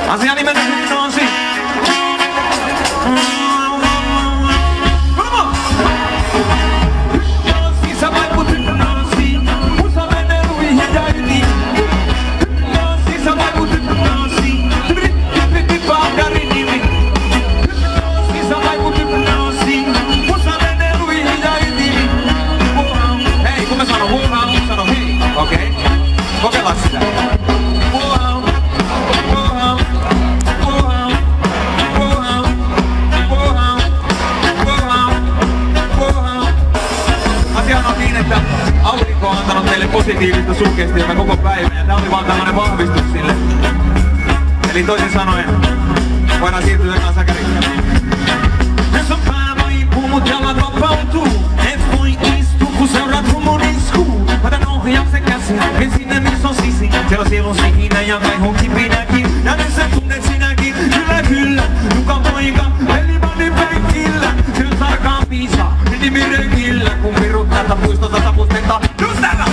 Asia nimeltä hypnoosi. Hypnoosi, sä vaiput hypnoosiin. Musa menee luihin ja yli. Hypnoosi, sä vaiput hypnoosiin. Ritti pahdari nimi. Hypnoosi, sä vaiput hypnoosiin. Musa menee luihin ja yli. Hei, kun mä sanon wow, sano hei. Okei, kokeillaan sitä. Aurinko on antanut teille positiivista suggestiota koko päivän ja tää oli vaan tämmönen vahvistus sille. Eli toisin sanoen, voidaan siirtyä kanssa kärikkään. Jos on pää vaipuu, mut jalat vapautuu. Et voi istua, kun seuraat mun iskuu. Otan ohjauksen käsin, ken sinne missä on sisi. Siellä sielun sihinä ja kaihun kipinäkin. Ja nyt sä tunnet sinäkin, kyllä kyllä. Nuka poika, pelimani penkillä. Kyllä tarkaan piisaa, nimirekillä. Kun pirut täältä puistolta tapustetta. Just täällä!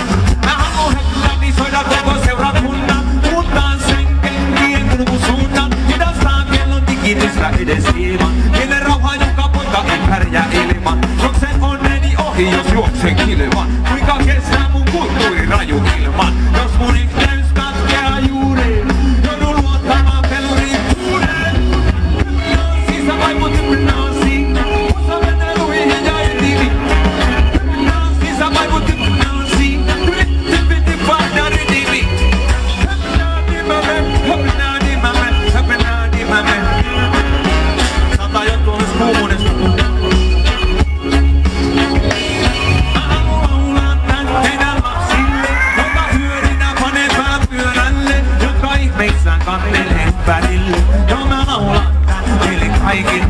Mä haluun hetellä soida koko seurakunnan. Muuttaan sen kenkien kurvun suuntaan. Hidastaa kellon tikitystä edes hieman. Mielen rauha joka poika ei pärjää ilman. Juoksen onneni ohi jos juoksen kilvan. Kuinka kestää mun kulttuuri raju ilman. Jos mun yhteys katkeaa juuri. Joudun luottamaan peluriin kuuleen. Hypnoosi, sä vaiput hypnoosiin. Musa menee luihin ja ytimi. Hypnoosi, sä vaiput hypnoosiin. Ritti pahdari nimi. Höpnäädimämme. Saattaa johtua myös kuumuudesta. Mä haluun laulaa tän teidän lapsille, joka hyörinä panee pääpyörälle, jotka ihmeissään kantelee välille. Joo mä laulan tän teille kaikille.